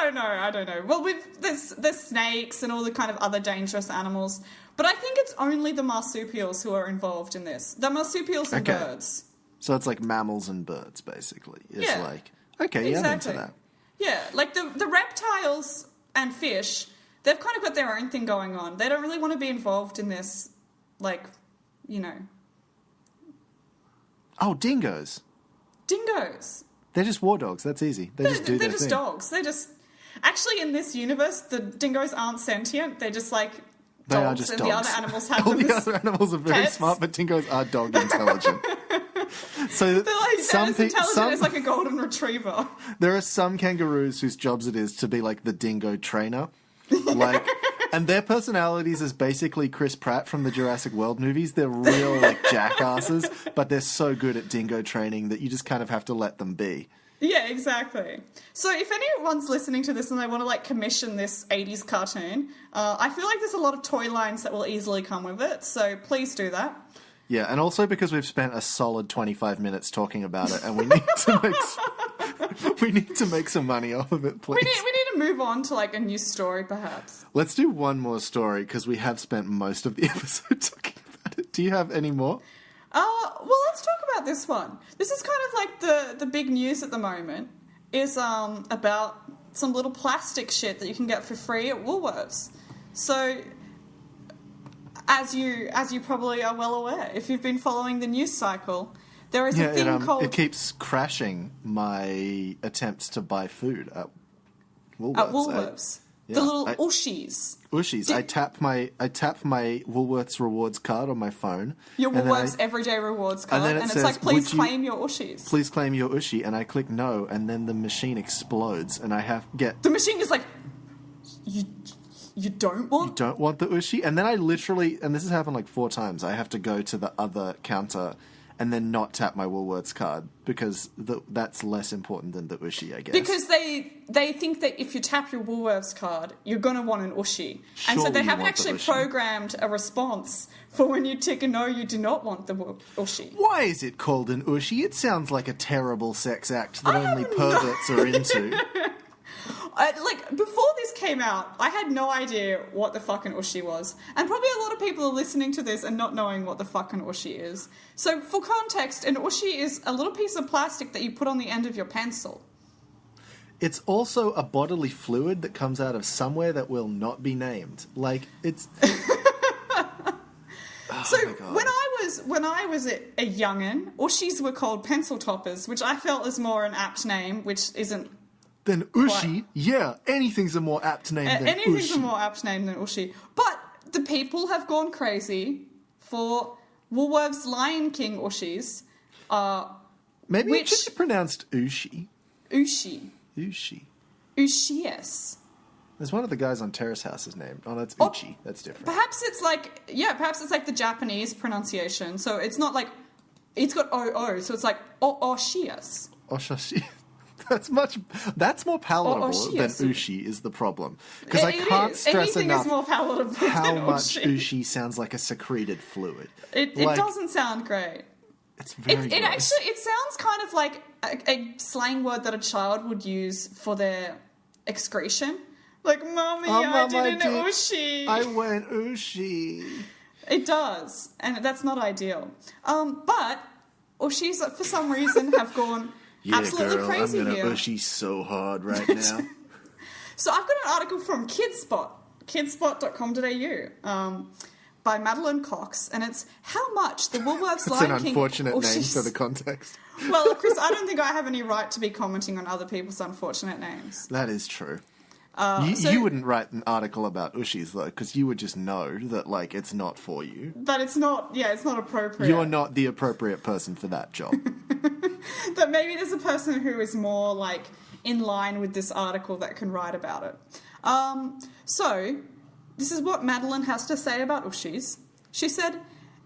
I don't know. Well, there's snakes and all the kind of other dangerous animals, but I think it's only the marsupials who are involved in this. The marsupials and birds. So it's like mammals and birds, basically. It's like, okay, exactly. I'm into that. Yeah, like the reptiles and fish, they've kind of got their own thing going on. They don't really want to be involved in this, Oh, dingoes. Dingoes. They're just war dogs. That's easy. They're just thing. Dogs. They're just... Actually, in this universe, the dingoes aren't sentient. They're just like dogs. They are just dogs. The other animals have All them the other animals are very smart, but dingoes are dog intelligent. So they're like as intelligent as like a golden retriever. There are some kangaroos whose jobs it is to be like the dingo trainer. And their personalities is basically Chris Pratt from the Jurassic World movies. They're real like jackasses, but they're so good at dingo training that you just kind of have to let them be. Yeah, exactly. So if anyone's listening to this and they want to commission this 80s cartoon, I feel like there's a lot of toy lines that will easily come with it, so please do that. Yeah, and also because we've spent a solid 25 minutes talking about it, and we need to make some money off of it, please. We need to to move on to like a new story, perhaps? Let's do one more story because we have spent most of the episode talking about it. Do you have any more? Well, let's talk about this one. This is kind of like the big news at the moment is about some little plastic shit that you can get for free at Woolworths. So, as you probably are well aware, if you've been following the news cycle, there is a thing called... It keeps crashing my attempts to buy food at Woolworths. At Woolworths. The little Ooshies. Ooshies. I tap my Woolworths rewards card on my phone. Your Woolworths Everyday Rewards card. And it's like, please claim your Ooshies. Please claim your Ooshie. And I click no, and then the machine explodes, and I have get... The machine is like, you don't want... You don't want the Ooshie? And then I literally... And this has happened like 4 times. I have to go to the other counter and then not tap my Woolworths card because that's less important than the Ooshie, I guess. Because they think that if you tap your Woolworths card, you're going to want an Ooshie. And so they haven't actually programmed a response for when you tick a no, you do not want the Ooshie. Why is it called an Ooshie? It sounds like a terrible sex act that only perverts are into. Before this came out, I had no idea what the fucking Ooshie was. And probably a lot of people are listening to this and not knowing what the fucking Ooshie is. So, for context, an Ooshie is a little piece of plastic that you put on the end of your pencil. It's also a bodily fluid that comes out of somewhere that will not be named. Like, it's... So, when I was a youngin', Ooshies were called pencil toppers, which I felt is more an apt name, which isn't... Then Ooshie, yeah, anything's a more apt name than anything's Ooshie. a more apt name than Ooshie. But the people have gone crazy for Woolworths Lion King Ooshies. Maybe it should be pronounced Ooshie. Ooshie. Ooshie. Ooshies. There's one of the guys on Terrace House's name. Oh, that's Ooshie. That's different. Perhaps it's like the Japanese pronunciation. So it's not like, it's got O-O, so it's like Ooshies. Oshashi. That's more palatable than Ooshie is the problem. Because I can't stress enough is more palatable how than much Ooshie sounds like a secreted fluid. It doesn't sound great. It's very gross. It sounds kind of like a slang word that a child would use for their excretion. Like, Mommy, I did an Ooshie. I went Ooshie. It does, and that's not ideal. But Ooshies, for some reason, have gone... Yeah, absolutely girl, crazy I'm gonna here. Ooshie so hard right now. So I've got an article from kidspot.com.au by Madeline Cox, and it's how much the Woolworths Lion King... It's an unfortunate name for the context. Well, Chris, I don't think I have any right to be commenting on other people's unfortunate names. That is true. You wouldn't write an article about Ooshies, though, because you would just know that, like, it's not for you. That it's not appropriate. You're not the appropriate person for that job. That maybe there's a person who is more, like, in line with this article that can write about it. So, this is what Madeline has to say about Ooshies. She said,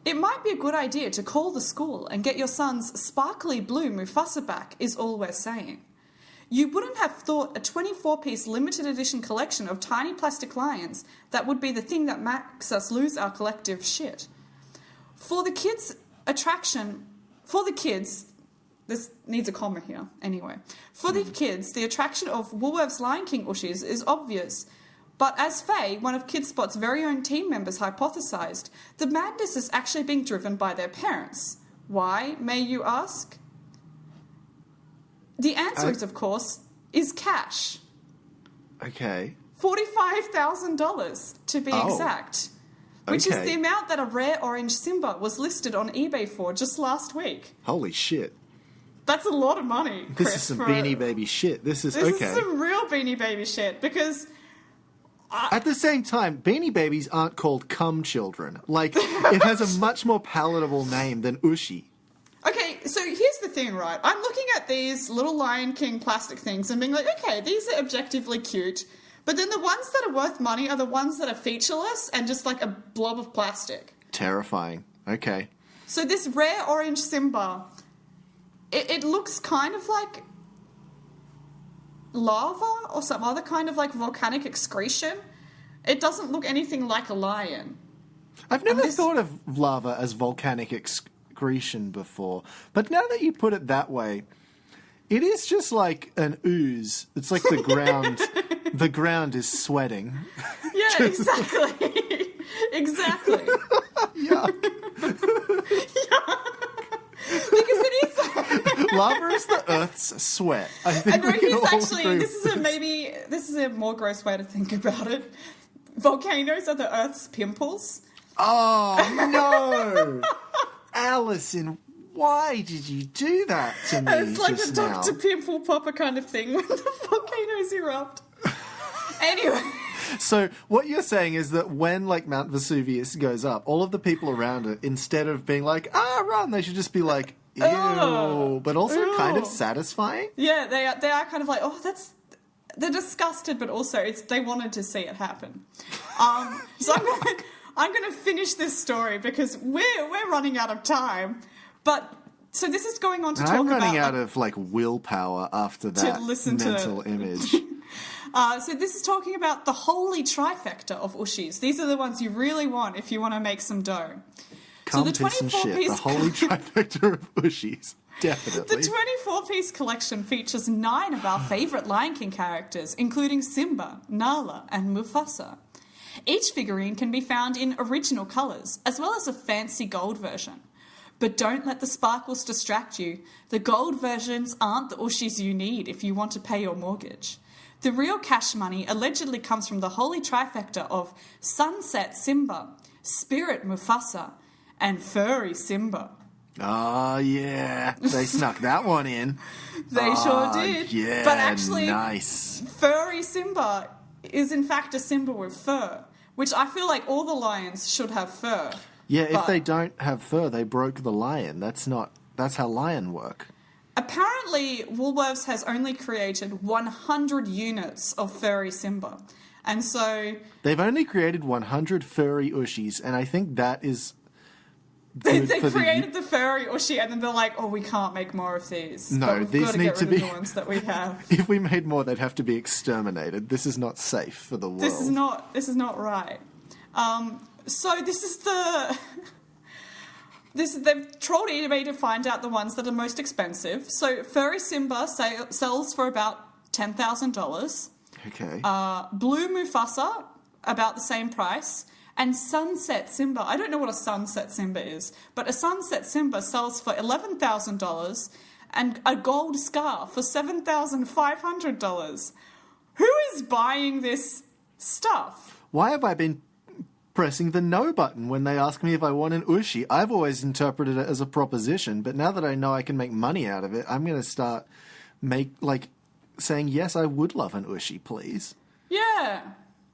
"It might be a good idea to call the school and get your son's sparkly blue Mufasa back, is all we're saying. You wouldn't have thought a 24-piece limited edition collection of tiny plastic lions that would be the thing that makes us lose our collective shit. For the kids, this needs a comma here, anyway. For the kids, the attraction of Woolworths Lion King Ooshies is obvious. But as Faye, one of KidSpot's very own team members, hypothesised, the madness is actually being driven by their parents. Why, may you ask? The answer is, of course, is cash. Okay. $45,000 to be exact. Which is the amount that a rare orange Simba was listed on eBay for just last week. Holy shit. That's a lot of money, Chris. This is some Beanie Baby shit. This is some real Beanie Baby shit, because... At the same time, Beanie Babies aren't called cum children. Like, it has a much more palatable name than Ooshie. Okay, so here's the thing, right? I'm looking at these little Lion King plastic things and being like, okay, these are objectively cute, but then the ones that are worth money are the ones that are featureless and just like a blob of plastic. Terrifying. Okay. So this rare orange Simba, it looks kind of like lava or some other kind of like volcanic excretion. It doesn't look anything like a lion. I've never thought of lava as volcanic excretion before, but now that you put it that way, it is just like an ooze. It's like the ground The ground is sweating. Yeah, exactly. Exactly. Yuck. Because it is. Lava is the Earth's sweat. I think I know we can all he's actually. agree This is a more gross way to think about it. Volcanoes are the Earth's pimples. Oh, no! Alison, why did you do that to me It's like just a now? Dr. Pimple Popper kind of thing when the volcanoes erupt. Anyway. So what you're saying is that when, like, Mount Vesuvius goes up, all of the people around it, instead of being like, run, they should just be like, ew, but also kind of satisfying? Yeah, they are kind of like, they're disgusted, but also they wanted to see it happen. So I'm going to finish this story because we're running out of time. But so this is going on to talk about. I'm running out of like willpower after that mental image. So this is talking about the holy trifecta of Ooshies. These are the ones you really want if you want to make some dough. Come piss and shit. The holy trifecta of Ooshies. Definitely. The 24-piece collection features 9 of our favourite Lion King characters, including Simba, Nala, and Mufasa. Each figurine can be found in original colours, as well as a fancy gold version. But don't let the sparkles distract you. The gold versions aren't the Ooshies you need if you want to pay your mortgage. The real cash money allegedly comes from the holy trifecta of Sunset Simba, Spirit Mufasa, and Furry Simba. Oh, yeah. They snuck that one in. They sure did. Yeah, but actually, nice. Furry Simba is in fact a Simba with fur, which I feel like all the lions should have fur. Yeah, if they don't have fur, they broke the lion. That's how lion work. Apparently, Woolworths has only created 100 units of Furry Simba. And so... They've only created 100 furry Ooshies, and I think that is... They created the furry Ooshie, and then they're like, we can't make more of these. No, but we've these got to need get to rid be... of the ones that we have. If we made more, they'd have to be exterminated. This is not safe for the world. This is not right. So this is the... They've trolled eBay to find out the ones that are most expensive. So Furry Simba sells for about $10,000. Okay. Blue Mufasa, about the same price. And Sunset Simba, I don't know what a Sunset Simba is, but a Sunset Simba sells for $11,000 and a gold scar for $7,500. Who is buying this stuff? Why have I been pressing the no button when they ask me if I want an Ooshie? I've always interpreted it as a proposition, but now that I know I can make money out of it, I'm going to start saying, yes, I would love an Ooshie, please. Yeah.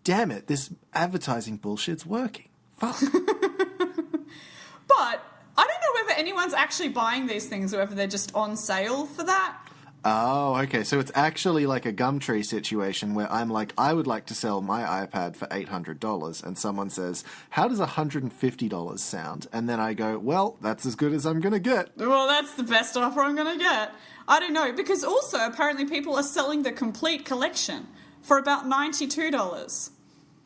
Damn it, this advertising bullshit's working. Fuck. But I don't know whether anyone's actually buying these things or whether they're just on sale for that. Oh, okay. So it's actually like a Gumtree situation where I'm like, I would like to sell my iPad for $800, and someone says, how does $150 sound? And then I go, well, that's as good as I'm going to get. Well, that's the best offer I'm going to get. I don't know, because also apparently people are selling the complete collection for about $92.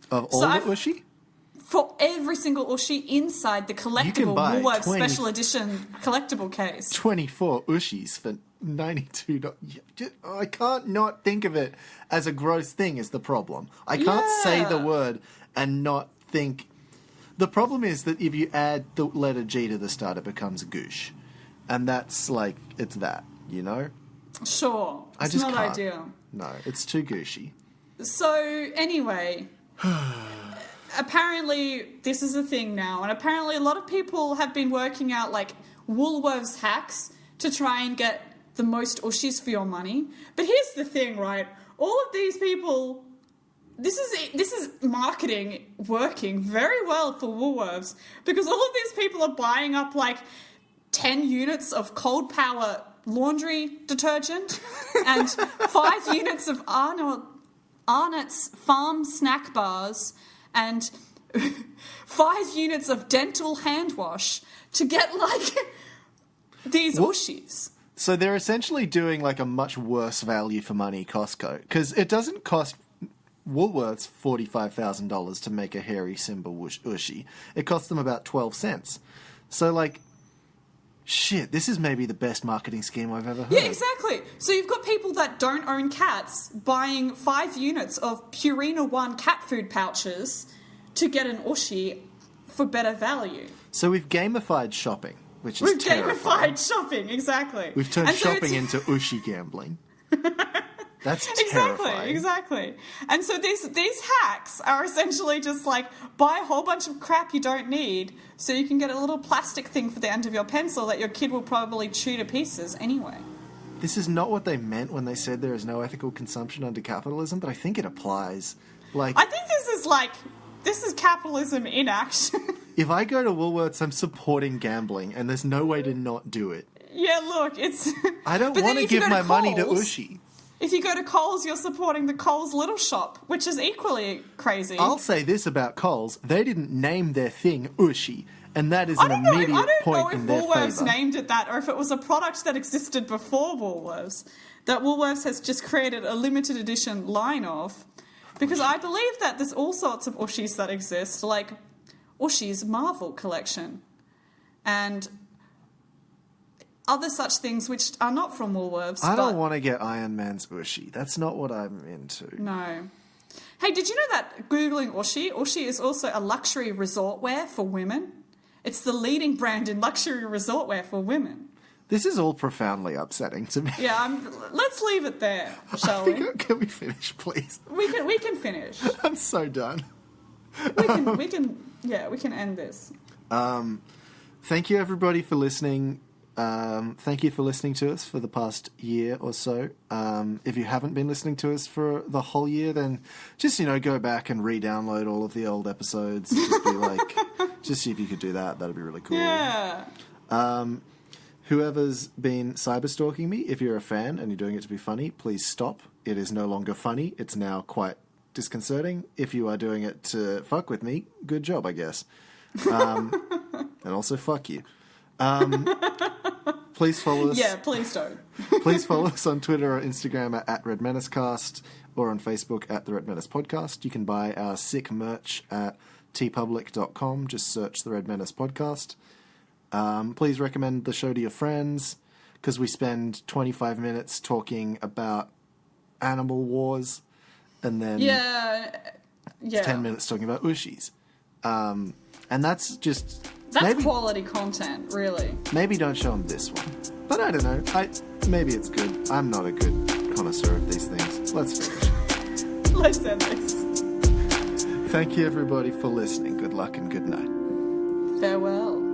Of all the Ooshie? For every single Ooshie inside the collectible Woolworths special edition collectible case. 24 Ooshies for $92. I can't not think of it as a gross thing is the problem. I can't say the word and not think... The problem is that if you add the letter G to the start, it becomes goosh. And that's like, it's that, you know? Sure. It's not ideal. No, it's too gooshy. So, anyway... Apparently, this is a thing now, and apparently a lot of people have been working out, like, Woolworths hacks to try and get the most Ooshies for your money. But here's the thing, right? All of these people... This is marketing working very well for Woolworths, because all of these people are buying up, like, 10 units of Cold Power laundry detergent and 5 units of Arnott's Farm snack bars and 5 units of dental hand wash to get, like, these Ooshies. So they're essentially doing, like, a much worse value for money Costco. Because it doesn't cost Woolworths $45,000 to make a hairy Simba Ooshie. It costs them about 12 cents. So, like, shit, this is maybe the best marketing scheme I've ever heard. Yeah, exactly. So you've got people that don't own cats buying 5 units of Purina One cat food pouches to get an Ooshie for better value. So we've gamified shopping, which is terrifying. Gamified shopping, exactly. We've turned shopping into Ooshie gambling. That's terrifying. Exactly. And so these hacks are essentially just like buy a whole bunch of crap you don't need so you can get a little plastic thing for the end of your pencil that your kid will probably chew to pieces anyway. This is not what they meant when they said there is no ethical consumption under capitalism, but I think it applies. Like, I think this is capitalism in action. if I go to Woolworths, I'm supporting gambling, and there's no way to not do it. Yeah, look, it's... I don't want to give my money to Ooshie. If you go to Coles, you're supporting the Coles Little Shop, which is equally crazy. I'll say this about Coles. They didn't name their thing Ooshie, and that is an immediate point in their favour. I don't know if Woolworths named it that or if it was a product that existed before Woolworths, that Woolworths has just created a limited edition line of. Because I believe that there's all sorts of Ooshies that exist, like Ooshies Marvel Collection and other such things which are not from Woolworths. I don't want to get Iron Man's Ooshie. That's not what I'm into. No. Hey, did you know that Googling Ooshie is also a luxury resort wear for women? It's the leading brand in luxury resort wear for women. This is all profoundly upsetting to me. Yeah, let's leave it there, shall we? Can we finish, please? We can finish. I'm so done. We can end this. Thank you, everybody, for listening. Thank you for listening to us for the past year or so. If you haven't been listening to us for the whole year, then just, go back and re-download all of the old episodes. Just be like, just see if you could do that. That'd be really cool. Yeah. Whoever's been cyberstalking me, if you're a fan and you're doing it to be funny, please stop. It is no longer funny. It's now quite disconcerting. If you are doing it to fuck with me, good job, I guess. And also, fuck you. Please follow us. Yeah, please don't. Please follow us on Twitter or Instagram at Red Menacecast or on Facebook at The Red Menace Podcast. You can buy our sick merch at tpublic.com. Just search The Red Menace Podcast. Please recommend the show to your friends because we spend 25 minutes talking about animal wars and then 10 minutes talking about Ooshies. And that's just... That's quality content, really. Maybe don't show them this one. But I don't know. Maybe it's good. I'm not a good connoisseur of these things. Let's finish. Let's end this. Thank you, everybody, for listening. Good luck and good night. Farewell.